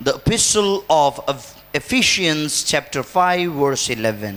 The Epistle of Ephesians chapter 5 verse 11।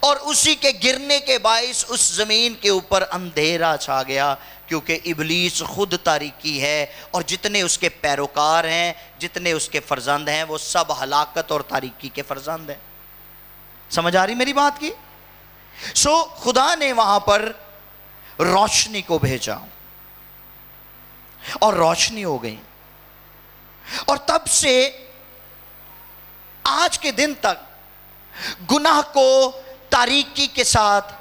اور اسی کے گرنے کے باعث اس زمین کے اوپر اندھیرا چھا گیا، کیونکہ ابلیس خود تاریکی ہے، اور جتنے اس کے پیروکار ہیں، جتنے اس کے فرزند ہیں، وہ سب ہلاکت اور تاریکی کے فرزند ہیں۔ سمجھ آ رہی میری بات کی؟ خدا نے وہاں پر روشنی کو بھیجا اور روشنی ہو گئی، اور تب سے آج کے دن تک گناہ کو تاریکی کے ساتھ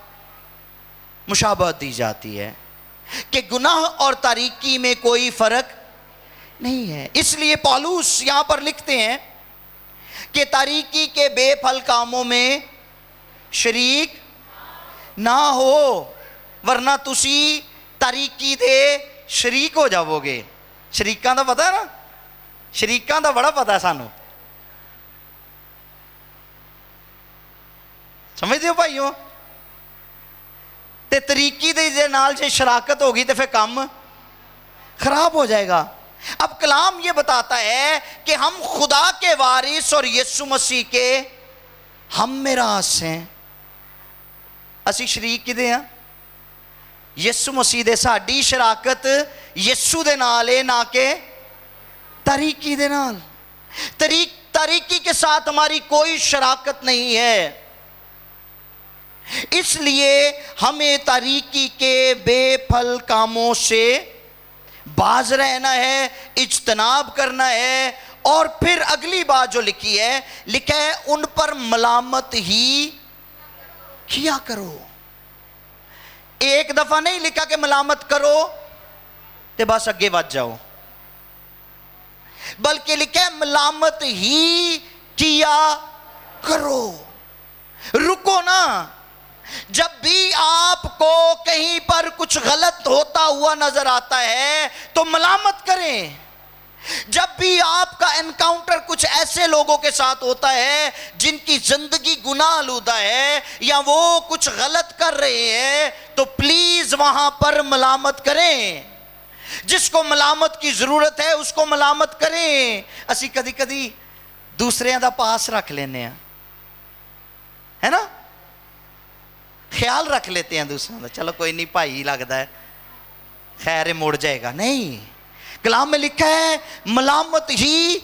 مشابہت دی جاتی ہے کہ گناہ اور تاریکی میں کوئی فرق نہیں ہے۔ اس لیے پولس یہاں پر لکھتے ہیں کہ تاریکی کے بے پھل کاموں میں شریک نہ ہو، ورنہ تسی تاریکی دے شریک ہو جاؤ گے۔ شریکاں دا پتا ہے نا، شریکاں دا بڑا پتا ہے سانو، سمجھتے ہو بھائیو؟ تے طریقی دے نال جے شراکت ہوگی تو پھر کام خراب ہو جائے گا۔ اب کلام یہ بتاتا ہے کہ ہم خدا کے وارث اور یسوع مسیح کے ہم میراث ہیں۔ اسی شریک کدے ہیں؟ یسوع مسیح دے۔ ساڈی شراکت یسوع دے نال ہے، نہ کہ تاریکی دے نال۔ تاریکی کے ساتھ ہماری کوئی شراکت نہیں ہے، اس لیے ہمیں تاریکی کے بے پھل کاموں سے باز رہنا ہے، اجتناب کرنا ہے۔ اور پھر اگلی بات جو لکھی ہے، لکھا ہے ان پر ملامت ہی کیا کرو۔ ایک دفعہ نہیں لکھا کہ ملامت کرو تے بس اگے بڑھ جاؤ، بلکہ لکھا ہے ملامت ہی کیا کرو۔ رکو نا، جب بھی آپ کو کہیں پر کچھ غلط ہوتا ہوا نظر آتا ہے تو ملامت کریں۔ جب بھی آپ کا انکاؤنٹر کچھ ایسے لوگوں کے ساتھ ہوتا ہے جن کی زندگی گناہ آلودہ ہے یا وہ کچھ غلط کر رہے ہیں، تو پلیز وہاں پر ملامت کریں۔ جس کو ملامت کی ضرورت ہے اس کو ملامت کریں۔ اسی کدی کدی دوسرے دا پاس رکھ لینے ہیں، ہے نا، خیال رکھ لیتے ہیں دوسروں کا، چلو کوئی نہیں بھائی لگتا ہے خیر مڑ جائے گا۔ نہیں، کلام میں لکھا ہے ملامت ہی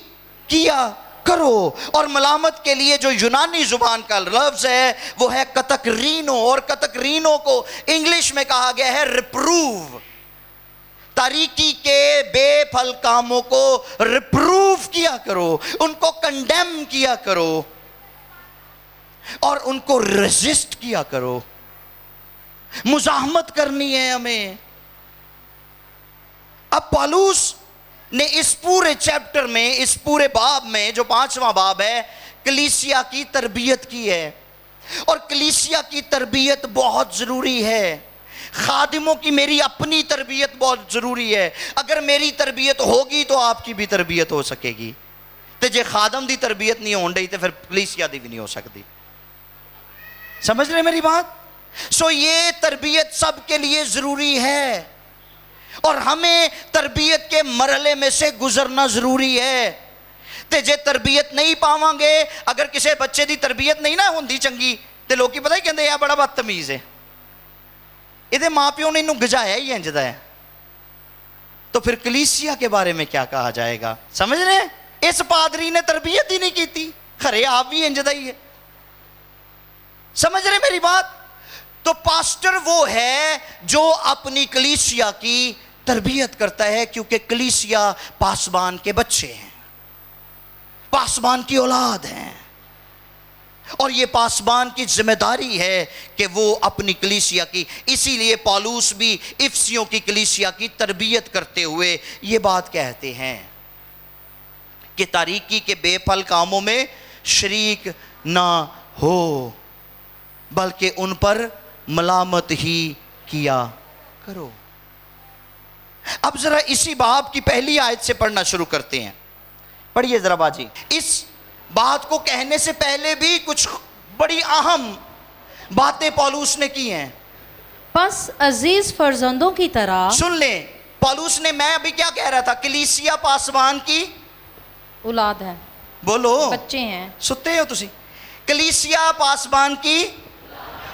کیا کرو۔ اور ملامت کے لیے جو یونانی زبان کا لفظ ہے وہ ہے کتکرینو، اور کتکرینو کو انگلش میں کہا گیا ہے ریپروو۔ تاریکی کے بے پھل کاموں کو ریپروو کیا کرو، ان کو کنڈیم کیا کرو، اور ان کو ریزسٹ کیا کرو۔ مزاحمت کرنی ہے ہمیں۔ اب پولس نے اس پورے چیپٹر میں، اس پورے باب میں جو 5واں باب ہے، کلیسیا کی تربیت کی ہے، اور کلیسیا کی تربیت بہت ضروری ہے۔ خادموں کی میری اپنی تربیت بہت ضروری ہے۔ اگر میری تربیت ہوگی تو آپ کی بھی تربیت ہو سکے گی، تو جے خادم دی تربیت نہیں ہون رہی تو پھر کلیسیا دی بھی نہیں ہو سکتی۔ سمجھ رہے میری بات؟ یہ تربیت سب کے لیے ضروری ہے، اور ہمیں تربیت کے مرحلے میں سے گزرنا ضروری ہے۔ تے جے تربیت نہیں پاواں گے، اگر کسی بچے دی تربیت نہیں نہ ہوندی چنگی، تے لوکی پتہ ہی کہندے یہ بڑا بدتمیز ہے، یہ ماں پیو نے انہوں گجایا ہی انجدا ہے، تو پھر کلیسیا کے بارے میں کیا کہا جائے گا؟ سمجھ رہے ہیں؟ اس پادری نے تربیت ہی نہیں کی تھی، خرے آپ بھی انجدا ہی ہے۔ سمجھ رہے میری بات؟ تو پاسٹر وہ ہے جو اپنی کلیسیا کی تربیت کرتا ہے، کیونکہ کلیسیا پاسبان کے بچے ہیں، پاسبان کی اولاد ہیں، اور یہ پاسبان کی ذمہ داری ہے کہ وہ اپنی کلیسیا کی، اسی لیے پولس بھی افسیوں کی کلیسیا کی تربیت کرتے ہوئے یہ بات کہتے ہیں کہ تاریکی کے بے پھل کاموں میں شریک نہ ہو، بلکہ ان پر ملامت ہی کیا کرو۔ اب ذرا اسی باب کی پہلی آیت سے پڑھنا شروع کرتے ہیں۔ پڑھیے ذرا باجی۔ اس بات کو کہنے سے پہلے بھی کچھ بڑی اہم باتیں پولس نے کی ہیں۔ پس عزیز فرزندوں کی طرح، سن لیں، پولس نے، میں ابھی کیا کہہ رہا تھا، کلیسیا پاسبان کی اولاد ہے، بولو، بچے ہیں، ستے ہو تسی، کلیسیا پاسبان کی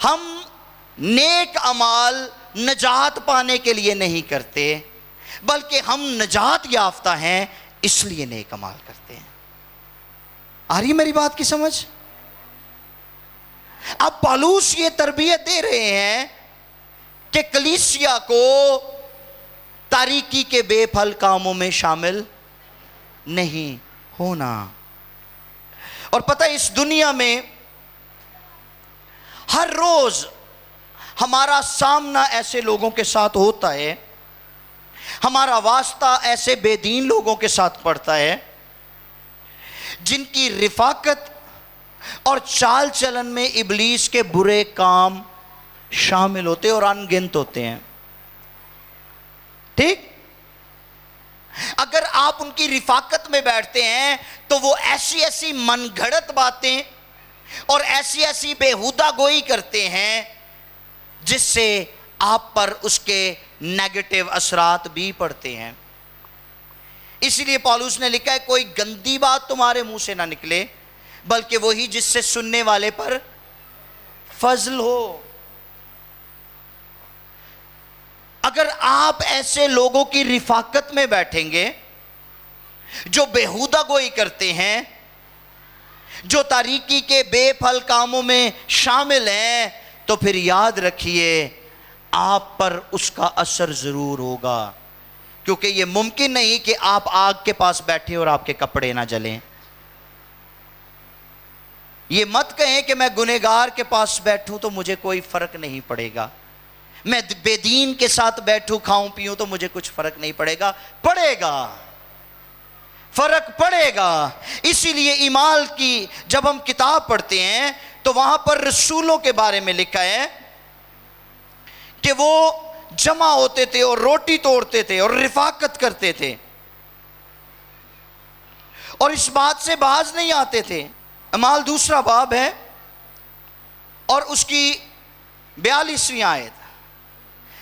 ہم نیک اعمال نجات پانے کے لیے نہیں کرتے، بلکہ ہم نجات یافتہ ہیں اس لیے نیک اعمال کرتے ہیں۔ آ رہی میری بات کی سمجھ؟ اب پالوس یہ تربیت دے رہے ہیں کہ کلیسیا کو تاریکی کے بے پھل کاموں میں شامل نہیں ہونا۔ اور پتہ ہے اس دنیا میں ہر روز ہمارا سامنا ایسے لوگوں کے ساتھ ہوتا ہے، ہمارا واسطہ ایسے بے دین لوگوں کے ساتھ پڑتا ہے جن کی رفاقت اور چال چلن میں ابلیس کے برے کام شامل ہوتے اور ان گنت ہوتے ہیں۔ ٹھیک؟ اگر آپ ان کی رفاقت میں بیٹھتے ہیں تو وہ ایسی ایسی من گھڑت باتیں اور ایسی ایسی بےہودہ گوئی کرتے ہیں جس سے آپ پر اس کے نیگیٹو اثرات بھی پڑتے ہیں۔ اسی لیے پالوس نے لکھا ہے کوئی گندی بات تمہارے منہ سے نہ نکلے، بلکہ وہی جس سے سننے والے پر فضل ہو۔ اگر آپ ایسے لوگوں کی رفاقت میں بیٹھیں گے جو بےہودہ گوئی کرتے ہیں، جو تاریکی کے بے پھل کاموں میں شامل ہیں، تو پھر یاد رکھیے آپ پر اس کا اثر ضرور ہوگا، کیونکہ یہ ممکن نہیں کہ آپ آگ کے پاس بیٹھیں اور آپ کے کپڑے نہ جلیں۔ یہ مت کہیں کہ میں گنہگار کے پاس بیٹھوں تو مجھے کوئی فرق نہیں پڑے گا، میں بے دین کے ساتھ بیٹھوں کھاؤں پیوں تو مجھے کچھ فرق نہیں پڑے گا۔ پڑے گا، فرق پڑے گا۔ اسی لیے ایمال کی جب ہم کتاب پڑھتے ہیں تو وہاں پر رسولوں کے بارے میں لکھا ہے کہ وہ جمع ہوتے تھے اور روٹی توڑتے تھے اور رفاقت کرتے تھے اور اس بات سے باز نہیں آتے تھے۔ اعمال دوسرا باب ہے اور اس کی 42ویں آیت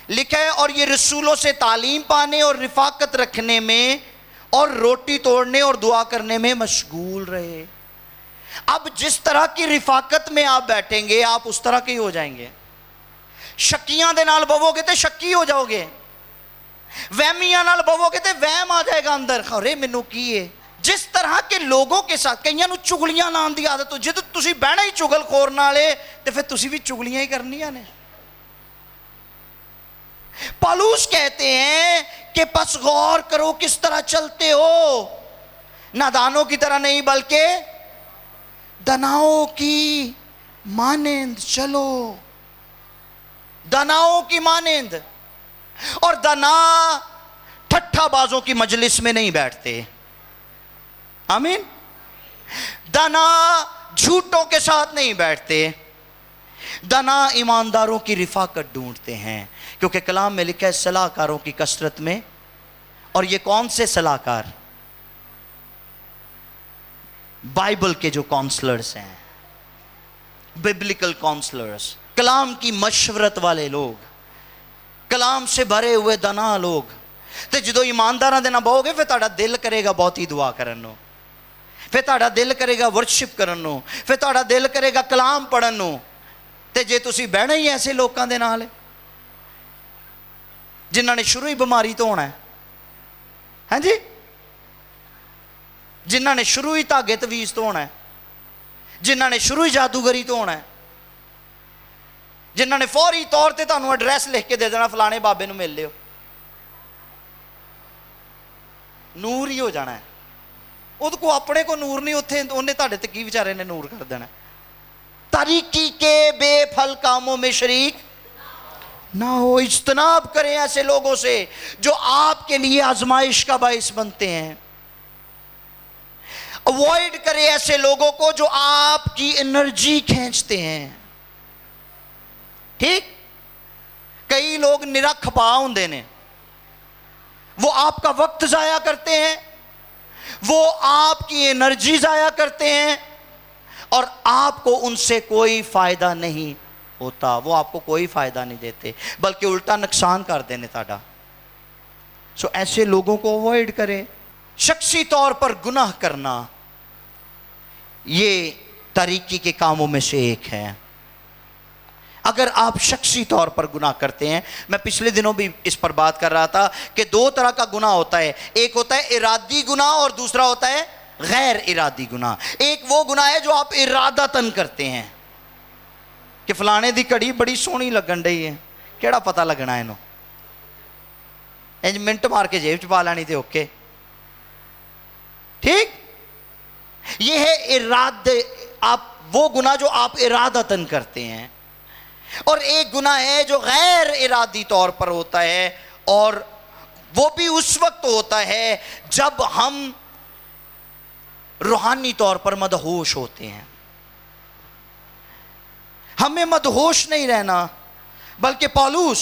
لکھا ہے، اور یہ رسولوں سے تعلیم پانے اور رفاقت رکھنے میں اور روٹی توڑنے اور دعا کرنے میں مشغول رہے۔ اب جس طرح کی رفاقت میں آپ بیٹھیں گے آپ اس طرح کے ہی ہو جائیں گے۔ شکیاں دے نال بوو گے تے شکی ہو جاؤ گے، وہمیاں نال بوو گے تے وہم آ جائے گا اندر، خورے مینوں کی ہے۔ جس طرح کے لوگوں کے ساتھ کئیاں نوں چگلیاں لان دی عادت ہو، جد تسی بہنا ہی چگل خور نالے تے پھر تسی بھی چگلیاں ہی کرنیاں نے۔ پالوس کہتے ہیں کہ پس غور کرو کس طرح چلتے ہو، نادانوں کی طرح نہیں بلکہ دناؤں کی مانند چلو، دناؤں کی مانند۔ اور دنا ٹھٹھا بازوں کی مجلس میں نہیں بیٹھتے، آمین۔ دنا جھوٹوں کے ساتھ نہیں بیٹھتے، دنا ایمانداروں کی رفاقت ڈھونڈتے ہیں، کیونکہ کلام میں لکھا ہے صلاح کاروں کی کثرت میں۔ اور یہ کون سے صلاح کار؟ بائبل کے جو کونسلرز ہیں، ببلیکل کونسلرز، کلام کی مشورت والے لوگ، کلام سے بھرے ہوئے دنا لوگ۔ تو جدو ایمانداراں دے نال بہو گے پھر تہاڈا دل کرے گا بہت ہی دعا کرن نو، پھر تہاڈا دل کرے گا ورشپ کرن نو، پھر تہاڈا دل کرے گا کلام پڑھن نو۔ تے جے تسی بہنا ہی ایسے لوکاں دے نال جنہاں نے شروع ہی بیماری تو ہونا ہے، ہاں جی، جنہاں نے شروع ہی دھاگے تویز تو ہونا ہے، جنہاں نے شروع ہی جادوگری تو ہونا ہے، جنہاں نے فوری طور تے تانوں ایڈریس لکھ کے دے دینا فلانے بابے نو مل لیو، نور ہی ہو جانا ہے۔ وہ کو اپنے کو نور نہیں، اتنے انہیں تہاڈے تے کی بیچارے نے نور کر دینا۔ تاریکی کے بے پھل کاموں میں شریک نہ ہو، اجتناب کریں ایسے لوگوں سے جو آپ کے لیے آزمائش کا باعث بنتے ہیں۔ اوائڈ کریں ایسے لوگوں کو جو آپ کی انرجی کھینچتے ہیں۔ ٹھیک؟ کئی لوگ نرا کھپا ہوندے نے، وہ آپ کا وقت ضائع کرتے ہیں، وہ آپ کی انرجی ضائع کرتے ہیں، اور آپ کو ان سے کوئی فائدہ نہیں ہوتا، وہ آپ کو کوئی فائدہ نہیں دیتے بلکہ الٹا نقصان کر دینے تاڑا۔ سو ایسے لوگوں کو اوائڈ کریں۔ شخصی طور پر گناہ کرنا یہ تاریکی کے کاموں میں سے ایک ہے۔ اگر آپ شخصی طور پر گناہ کرتے ہیں، میں پچھلے دنوں بھی اس پر بات کر رہا تھا کہ دو طرح کا گناہ ہوتا ہے، ایک ہوتا ہے ارادی گناہ اور دوسرا ہوتا ہے غیر ارادی گناہ۔ ایک وہ گناہ ہے جو آپ ارادتاً کرتے ہیں کہ فلانے دی کڑی بڑی سونی لگن رہی ہے، کیڑا پتہ لگنا ہے انہوں، منٹ مار کے جیب چ پا لینی تے اوکے، ٹھیک۔ یہ ہے ارادے، آپ وہ گناہ جو آپ ارادتاً کرتے ہیں، اور ایک گناہ ہے جو غیر ارادی طور پر ہوتا ہے، اور وہ بھی اس وقت ہوتا ہے جب ہم روحانی طور پر مدہوش ہوتے ہیں۔ ہمیں مدہوش نہیں رہنا، بلکہ پالوس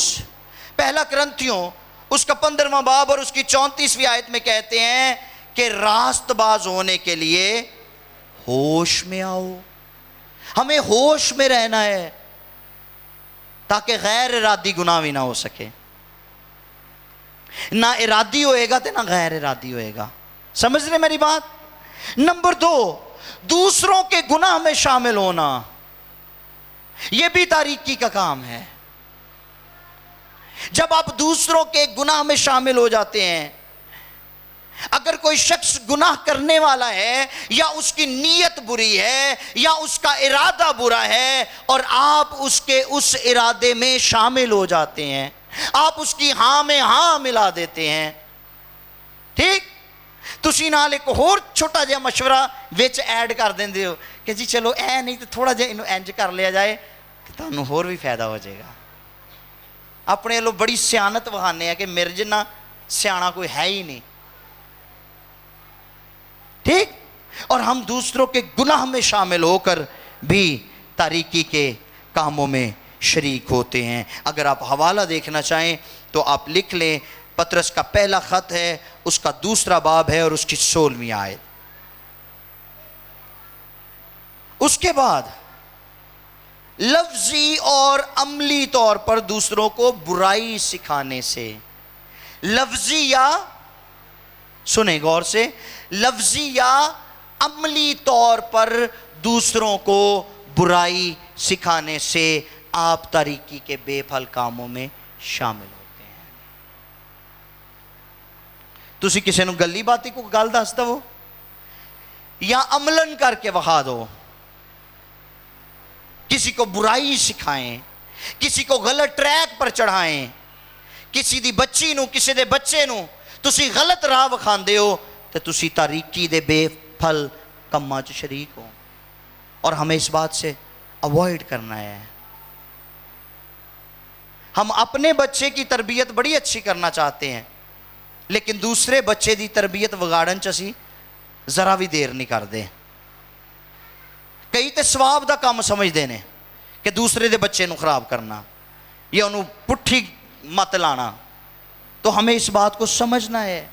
پہلا کرنتھیوں اس کا 15واں باب اور اس کی 34ویں آیت میں کہتے ہیں کہ راست باز ہونے کے لیے ہوش میں آؤ۔ ہمیں ہوش میں رہنا ہے تاکہ غیر ارادی گناہ بھی نہ ہو سکے، نہ ارادی ہوئے گا تو نہ غیر ارادی ہوئے گا۔ سمجھ رہے میری بات؟ نمبر 2، دوسروں کے گناہ میں شامل ہونا، یہ بھی تاریکی کا کام ہے۔ جب آپ دوسروں کے گناہ میں شامل ہو جاتے ہیں، اگر کوئی شخص گناہ کرنے والا ہے یا اس کی نیت بری ہے یا اس کا ارادہ برا ہے اور آپ اس کے اس ارادے میں شامل ہو جاتے ہیں، آپ اس کی ہاں میں ہاں ملا دیتے ہیں، ٹھیک، تسی نال ایک اور چھوٹا جہا مشورہ وچ ایڈ کر دیندے ہو کہ جی چلو اے نہیں تو تھوڑا جہا انہوں انج کر لیا جائے تو تانوں اور بھی فائدہ ہو جائے گا۔ اپنے لوگ بڑی سیانت وہانے ہیں کہ میرے جنہ سیانا کوئی ہے ہی نہیں، ٹھیک، اور ہم دوسروں کے گناہ میں شامل ہو کر بھی تاریکی کے کاموں میں شریک ہوتے ہیں۔ اگر آپ حوالہ دیکھنا چاہیں تو آپ لکھ لیں، پطرس کا پہلا خط ہے، اس کا 2 باب ہے اور اس کی 16ویں آیت۔ اس کے بعد لفظی اور عملی طور پر دوسروں کو برائی سکھانے سے، لفظی یا سنیں غور سے، لفظی یا عملی طور پر دوسروں کو برائی سکھانے سے آپ تاریکی کے بے پھل کاموں میں شامل ہوتے ہیں۔ تسی کسی نو گلی باتی کو گل دس دو یا عملاً کر کے وہا دو، کسی کو برائی سکھائیں، کسی کو غلط ٹریک پر چڑھائیں، کسی دی بچی نو، کسی دے بچے نو تسی غلط راہ وکھاندے ہو تو تسی تاریکی دے بے پھل کماں چ شریک ہو، اور ہمیں اس بات سے اوائڈ کرنا ہے۔ ہم اپنے بچے کی تربیت بڑی اچھی کرنا چاہتے ہیں، لیکن دوسرے بچے دی تربیت وگاڑن چسی ذرا بھی دیر نہیں کر دے۔ کئی تے ثواب دا کام سمجھ دینے کہ دوسرے دے بچے نو خراب کرنا یا انہوں پٹھی مت لانا، تو ہمیں اس بات کو سمجھنا ہے۔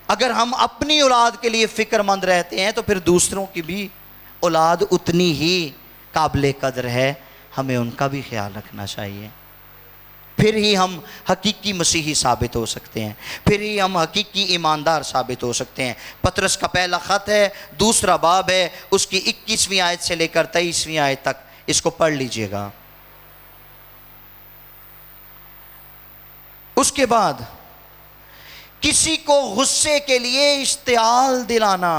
اگر ہم اپنی اولاد کے لیے فکر مند رہتے ہیں تو پھر دوسروں کی بھی اولاد اتنی ہی قابل قدر ہے، ہمیں ان کا بھی خیال رکھنا چاہیے۔ پھر ہی ہم حقیقی مسیحی ثابت ہو سکتے ہیں، پھر ہی ہم حقیقی ایماندار ثابت ہو سکتے ہیں۔ پطرس کا پہلا خط ہے، 2 باب ہے، اس کی 21ویں آیت سے لے کر 23ویں آیت تک، اس کو پڑھ لیجئے گا۔ اس کے بعد کسی کو غصے کے لیے اشتعال دلانا،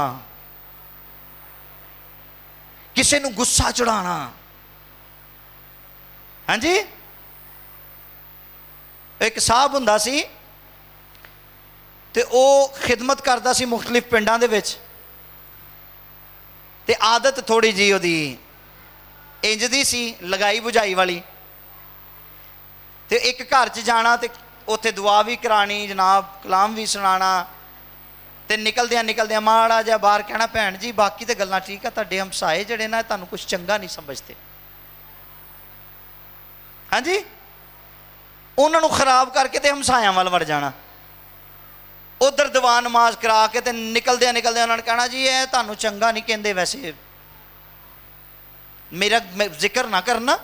کسی نو غصہ چڑھانا، ہاں جی، ایک صاحب ہوندا سی تے او خدمت کردا سی مختلف پنڈاں دے وچ، تے عادت تھوڑی جی او دی انج دی سی لگائی بجائی والی، تے ایک گھر چ جانا تے اوتھے دعا بھی کرانی، جناب کلام بھی سنانا، تے نکلدیاں ماڑا جا باہر کہنا بھین جی باقی تے گلاں ٹھیک ہے، تہاڈے ہمسائے جڑے نا تانوں کچھ چنگا نہیں سمجھتے، ہاں جی، انہوں نے خراب کر کے تے ہمسایاں وال وڑ جانا، ادھر دعا نماز کرا کے تے نکلدیاں انہوں نے کہنا جی یہ تانوں چنگا نہیں کہندے، ویسے میرا ذکر نہ کرنا،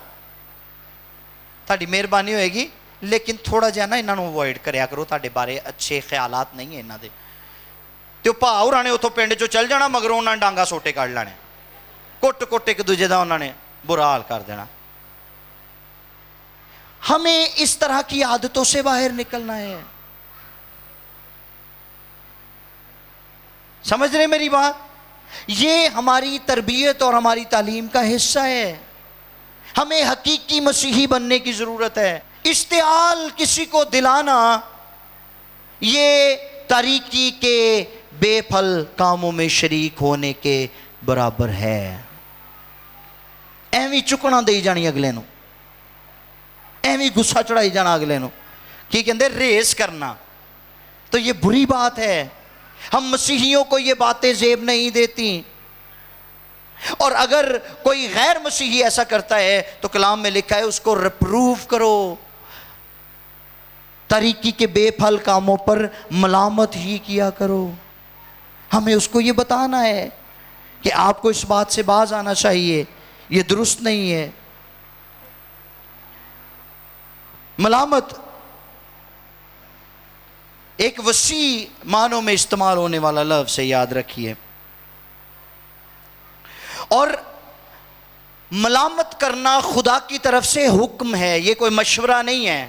تہاڈی مہربانی ہوئے گی، لیکن تھوڑا جہا نا انہوں اوائڈ کریا کرو، تہاڈے بارے اچھے خیالات نہیں ہیں انہاں دے۔ تے او بھا ہوراں نے اتھوں پنڈ چوں چل جانا، مگروں انہاں نے ڈانگا سوٹے کڈ لینے، کٹ ایک دوجے دا انہوں نے برا حال کر دینا. ہمیں اس طرح کی عادتوں سے باہر نکلنا ہے. سمجھ رہے میری بات؟ یہ ہماری تربیت اور ہماری تعلیم کا حصہ ہے. ہمیں حقیقی مسیحی بننے کی ضرورت ہے. اشتعال کسی کو دلانا یہ تاریکی کے بے پھل کاموں میں شریک ہونے کے برابر ہے. ایویں چکنا دے جانی اگلے نو, ایویں غصہ چڑھائی جانا اگلے نو, کی کہندے ریس کرنا, تو یہ بری بات ہے. ہم مسیحیوں کو یہ باتیں زیب نہیں دیتی, اور اگر کوئی غیر مسیحی ایسا کرتا ہے تو کلام میں لکھا ہے اس کو ریپروو کرو. تاریکی کے بے پھل کاموں پر ملامت ہی کیا کرو. ہمیں اس کو یہ بتانا ہے کہ آپ کو اس بات سے باز آنا چاہیے, یہ درست نہیں ہے. ملامت ایک وسیع معنوں میں استعمال ہونے والا لفظ ہے, یاد رکھیے. اور ملامت کرنا خدا کی طرف سے حکم ہے, یہ کوئی مشورہ نہیں ہے.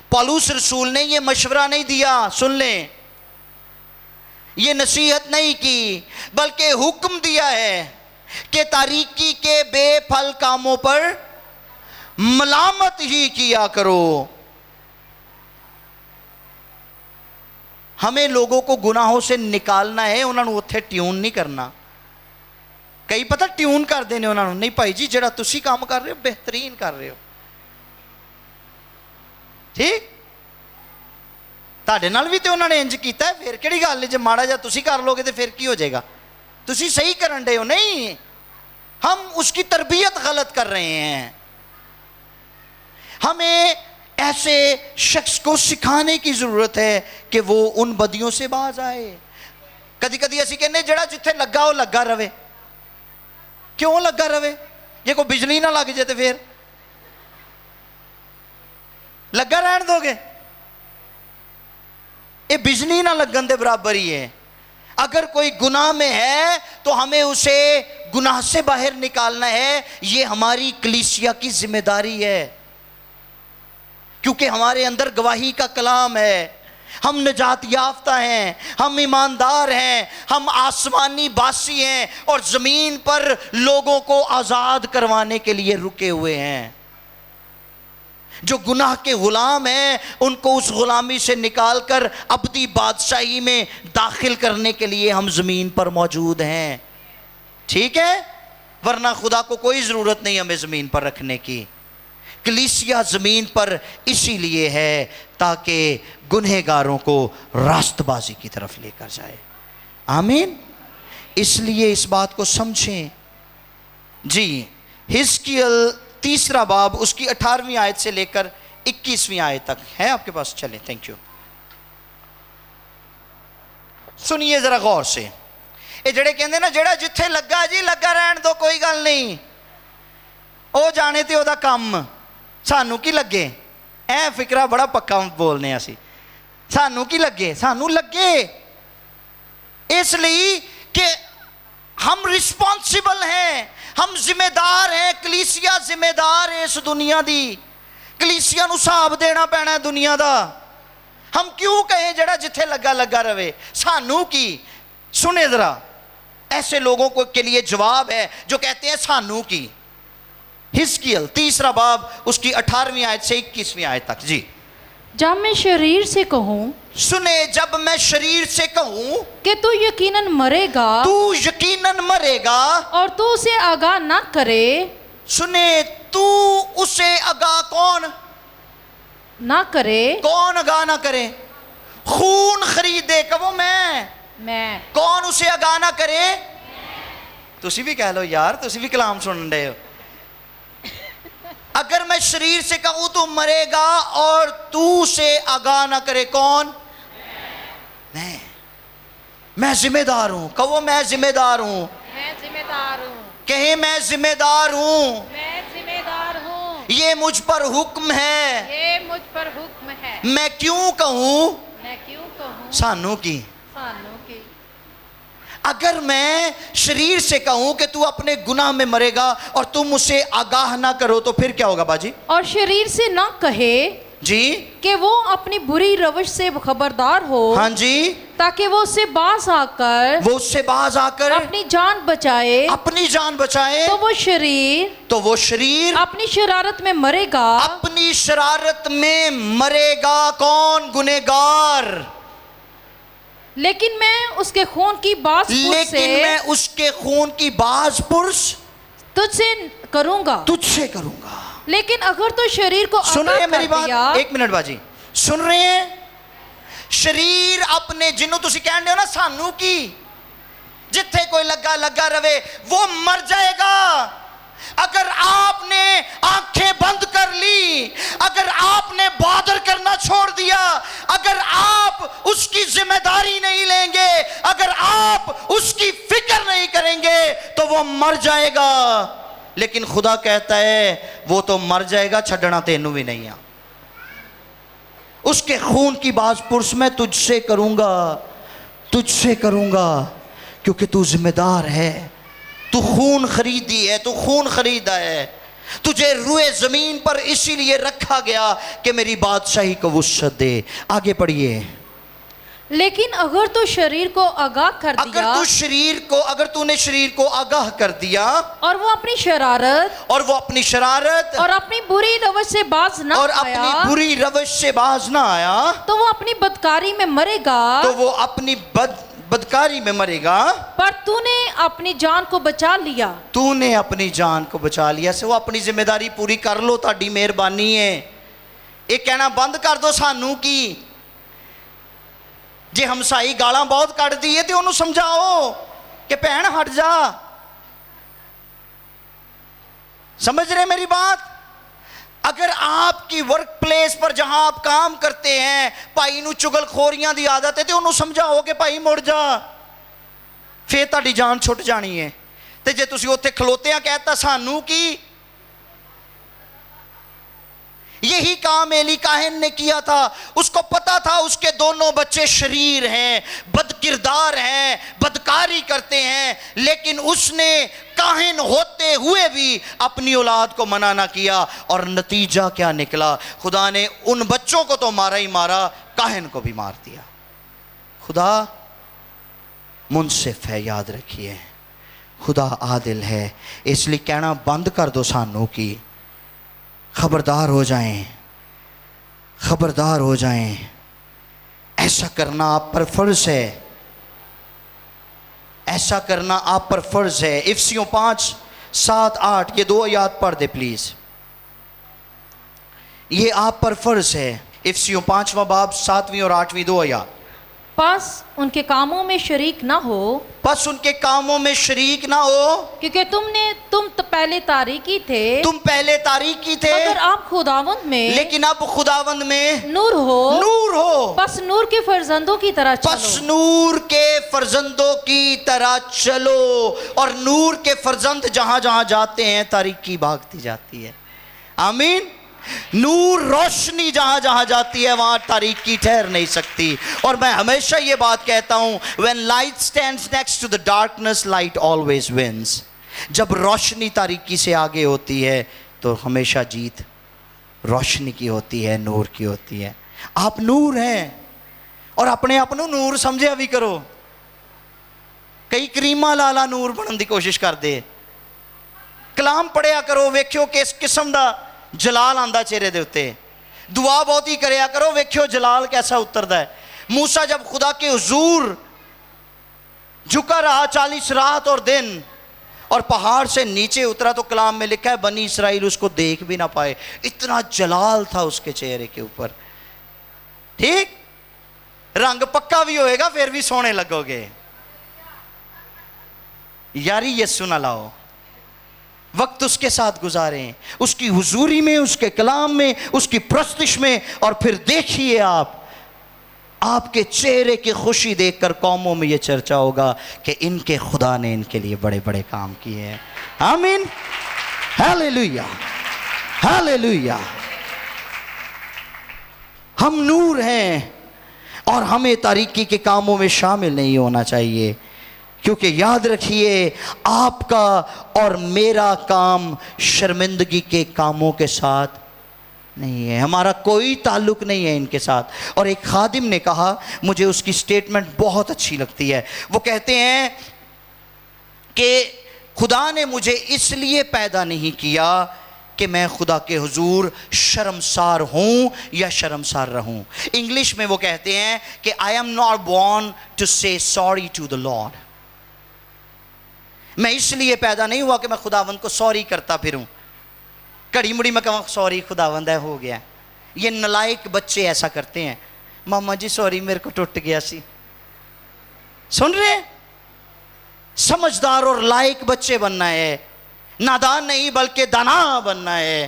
پالوس رسول نے یہ مشورہ نہیں دیا, سن لیں, یہ نصیحت نہیں کی, بلکہ حکم دیا ہے کہ تاریکی کے بے پھل کاموں پر ملامت ہی کیا کرو. ہمیں لوگوں کو گناہوں سے نکالنا ہے, انہوں نے اتھے ٹیون نہیں کرنا. کئی پتہ ٹیون کر دینے انہوں نے, نہیں بھائی جی جڑا تسی کام کر رہے ہو بہترین کر رہے ہو, ٹھیک تاڑے نال بھی تو انہوں نے انج کیتا ہے, پھر کیڑی گل ہے, جے ماڑا جا تسی کر لو گے تو پھر کی ہو جائے گا, تسی صحیح کرن دے ہو. نہیں, ہم اس کی تربیت غلط کر رہے ہیں. ہمیں ایسے شخص کو سکھانے کی ضرورت ہے کہ وہ ان بدیوں سے باز آئے. کدی کدی اسی کہنے جڑا جتھے لگا ہو لگا رہے. کیوں لگا رہے؟ جے کوئی بجلی نہ لگ جائے تو پھر لگا رہن دو گے؟ یہ بجلی نہ لگن دے برابر ہی ہے. اگر کوئی گناہ میں ہے تو ہمیں اسے گناہ سے باہر نکالنا ہے. یہ ہماری کلیسیا کی ذمہ داری ہے, کیونکہ ہمارے اندر گواہی کا کلام ہے. ہم نجات یافتہ ہیں, ہم ایماندار ہیں, ہم آسمانی باسی ہیں, اور زمین پر لوگوں کو آزاد کروانے کے لیے رکے ہوئے ہیں. جو گناہ کے غلام ہیں ان کو اس غلامی سے نکال کر ابدی بادشاہی میں داخل کرنے کے لیے ہم زمین پر موجود ہیں. ٹھیک ہے, ورنہ خدا کو کوئی ضرورت نہیں ہمیں زمین پر رکھنے کی. کلیسیا زمین پر اسی لیے ہے تاکہ گنہگاروں کو راست بازی کی طرف لے کر جائے. آمین. اس لیے اس بات کو سمجھیں. جی, حزقیل 3 باب اس کی 18ویں آیت سے لے کر 21ویں آیت تک ہے آپ کے پاس, چلیں. Thank you. سنیے ذرا غور سے. یہ جڑے کہندے نا جڑا جتھے لگا جی لگا رہن دو, کوئی گل نہیں, او جانے تے او دا کم, سانو کی لگے. اے فکرہ بڑا پکا بولنے اسی, سانو کی لگے. سانو لگے اس لیے کہ ہم رسپانسیبل ہیں, ہم ذمہ دار ہیں. کلیسیا ذمہ دار ہے اس دنیا دی. کلیسیا نو حساب دینا پینا ہے دنیا دا. ہم کیوں کہیں جڑا جتھے لگا لگا رہے, سانو کی. سنے ذرا, ایسے لوگوں کو کے لیے جواب ہے جو کہتے ہیں سانو کی. حزقیل 3 باب اس کی 18ویں آیت سے 21ویں آیت تک. جی, جب میں شریر سے کہوں, سنے, جب میں شریر سے کہوں کہ تو یقیناً مرے گا, تو یقیناً مرے گا, اور تو اسے آگاہ نہ کرے. سنے, تو اسے آگاہ کون نہ کرے, کون آگاہ نہ کرے؟ خون خریدے کہ وہ میں. کون اسے آگاہ نہ کرے؟ تسی بھی کہہ لو یار, تسی بھی کلام سن رہے ہو. اگر میں شریر سے کہوں تو مرے گا اور تو سے آگاہ نہ کرے, کون؟ میں ذمہ دار ہوں. کہو میں ذمہ دار ہوں. میں ذمہ دار ہوں. کہیں میں ذمہ دار ہوں. میں ذمہ دار ہوں. یہ مجھ پر حکم ہے. یہ مجھ پر حکم ہے. میں کیوں کہوں؟ میں کیوں کہوں؟ سانو کی. سانو کی. اگر میں شریر سے کہوں کہ تو اپنے گناہ میں مرے گا اور تم اسے آگاہ نہ کرو تو پھر کیا ہوگا باجی؟ اور شریر سے نہ کہے جی کہ وہ اپنی بری روش سے خبردار ہو، ہاں جی، تاکہ وہ اس سے باز آ کر وہ اس سے باز آ کر اپنی جان بچائے، اپنی جان بچائے، تو وہ شریر اپنی شرارت میں مرے گا۔ اپنی شرارت میں مرے گا کون؟ گنہگار۔ لیکن میں اس کے خون کی باز پرس لیکن میں اس کے خون کی باز پرس تجھ سے کروں گا۔ تجھ سے کروں گا۔ لیکن اگر تو شریر کو سن رہے ہیں میری آگاہ کر دیا، بات؟ ایک منٹ باجی، سن رہے ہیں؟ شریر اپنے جنوں تسی کہن دے ہو نا سانو کی، جتھے کوئی لگا لگا رہے وہ مر جائے گا۔ اگر آپ نے آنکھیں بند کر لی، اگر آپ نے بادر کرنا چھوڑ دیا، اگر آپ اس کی ذمہ داری نہیں لیں گے، اگر آپ اس کی فکر نہیں کریں گے تو وہ مر جائے گا۔ لیکن خدا کہتا ہے وہ تو مر جائے گا، چھڈنا تینوں بھی نہیں ہے۔ اس کے خون کی باز پرس میں تجھ سے کروں گا، تجھ سے کروں گا، کیونکہ تو ذمہ دار ہے، تو خون خریدی ہے، تو خون خریدا ہے، تجھے روئے زمین پر اسی لیے رکھا گیا کہ میری بادشاہی کو وسعت دے۔ آگے پڑھیے۔ لیکن اگر تو شریر کو آگاہ کر دیا، اگر تو نے شریر کو آگاہ کر دیا اور وہ اپنی شرارت اور اپنی بری روش سے باز نہ اور آیا، اپنی بری روش سے باز نہ آیا تو وہ اپنی بدکاری میں مرے گا۔ تو وہ اپنی بدکاری میں مرے گا۔ پر تو نے اپنی جان کو بچا لیا۔ تو نے اپنی جان کو بچا لیا۔ سے وہ اپنی ذمہ داری پوری کر لو، تہاڈی مہربانی ہے۔ یہ کہنا بند کر دو سانو کی جے ہمسائی گالاں بہت کٹ دی ہے تو انہوں سمجھاؤ کہ بہن ہٹ جا۔ سمجھ رہے میری بات؟ اگر آپ کی ورک پلیس پر جہاں آپ کام کرتے ہیں بھائی نو چگل خوریاں دی عادت ہے تو انہوں سمجھاؤ کہ بھائی مڑ جا، پھر تہاڈی جان چھٹ جانی ہے۔ تے جے تسی اوتھے کھلوتے ہیں کہتا سانو کی، یہی کام ایلی کاہن نے کیا تھا۔ اس کو پتا تھا اس کے دونوں بچے شریر ہیں، بد کردار ہیں، بدکاری کرتے ہیں، لیکن اس نے کاہن ہوتے ہوئے بھی اپنی اولاد کو منع نہ کیا، اور نتیجہ کیا نکلا؟ خدا نے ان بچوں کو تو مارا ہی مارا، کاہن کو بھی مار دیا۔ خدا منصف ہے، یاد رکھیے، خدا عادل ہے۔ اس لیے کہنا بند کر دو سانو کی، خبردار ہو جائیں، خبردار ہو جائیں۔ ایسا کرنا آپ پر فرض ہے، ایسا کرنا آپ پر فرض ہے۔ افسیوں 5:7-8 یہ 2 آیات پڑھ دے پلیز، یہ آپ پر فرض ہے۔ افسیوں 5واں باب 7ویں اور 8ویں 2 آیات۔ پس ان کے کاموں میں شریک نہ ہو، پس ان کے کاموں میں شریک نہ ہو، کیونکہ تم پہلے تاریکی تھے، تم پہلے تاریکی تھے، مگر آپ خداوند میں لیکن اب خداوند میں نور ہو۔ نور ہو۔ پس نور کے فرزندوں کی طرح پس چلو۔ نور کے فرزندوں کی طرح چلو، اور نور کے فرزند جہاں جہاں جاتے ہیں تاریکی بھاگتی جاتی ہے۔ آمین۔ نور روشنی جہاں جہاں جاتی ہے وہاں تاریکی ٹھہر نہیں سکتی۔ اور میں ہمیشہ یہ بات کہتا ہوں، when light stands next to the darkness, light always wins۔ جب روشنی تاریکی سے آگے ہوتی ہے تو ہمیشہ جیت روشنی کی ہوتی ہے، نور کی ہوتی ہے۔ آپ نور ہیں اور اپنے آپ نو نور سمجھے بھی کرو۔ کئی کریمہ لالا نور بنن دی کوشش کر دے، کلام پڑھیا کرو، ویکھیو کس قسم دا جلال آندا چہرے دے اتے، دعا بہت ہی کریا کرو، ویکھیو جلال کیسا اتردا ہے۔ موسیٰ جب خدا کے حضور جھکا رہا 40 رات اور دن اور پہاڑ سے نیچے اترا تو کلام میں لکھا ہے بنی اسرائیل اس کو دیکھ بھی نہ پائے، اتنا جلال تھا اس کے چہرے کے اوپر۔ ٹھیک، رنگ پکا بھی ہوئے گا پھر بھی سونے لگو گے۔ یاری یسو نہ لاؤ، وقت اس کے ساتھ گزاریں، اس کی حضوری میں، اس کے کلام میں، اس کی پرستش میں، اور پھر دیکھیے آپ کے چہرے کی خوشی دیکھ کر قوموں میں یہ چرچا ہوگا کہ ان کے خدا نے ان کے لیے بڑے بڑے کام کیے ہیں۔ آمین، ہیلیلویا، ہیلیلویا۔ ہم نور ہیں اور ہمیں تاریکی کے کاموں میں شامل نہیں ہونا چاہیے، کیونکہ یاد رکھیے آپ کا اور میرا کام شرمندگی کے کاموں کے ساتھ نہیں ہے، ہمارا کوئی تعلق نہیں ہے ان کے ساتھ۔ اور ایک خادم نے کہا، مجھے اس کی سٹیٹمنٹ بہت اچھی لگتی ہے، وہ کہتے ہیں کہ خدا نے مجھے اس لیے پیدا نہیں کیا کہ میں خدا کے حضور شرمسار ہوں یا شرمسار رہوں۔ انگلش میں وہ کہتے ہیں کہ I am not born to say sorry to the Lord۔ میں اس لیے پیدا نہیں ہوا کہ میں خداوند کو سوری کرتا پھروں، کڑی مڑی میں کہوں سوری خداوند ہے ہو گیا۔ یہ نلائق بچے ایسا کرتے ہیں، ماما جی سوری میرے کو ٹوٹ گیا سی۔ سن رہے ہیں؟ سمجھدار اور لائق بچے بننا ہے، نادان نہیں بلکہ دانا بننا ہے،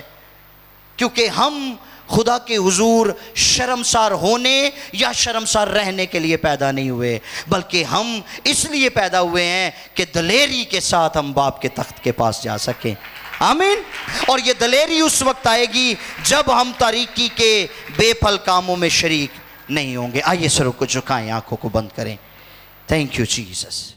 کیونکہ ہم خدا کے حضور شرمسار ہونے یا شرمسار رہنے کے لیے پیدا نہیں ہوئے، بلکہ ہم اس لیے پیدا ہوئے ہیں کہ دلیری کے ساتھ ہم باپ کے تخت کے پاس جا سکیں۔ آمین۔ اور یہ دلیری اس وقت آئے گی جب ہم تاریکی کے بے پھل کاموں میں شریک نہیں ہوں گے۔ آئیے سروں کو جھکائیں، آنکھوں کو بند کریں۔ Thank you Jesus.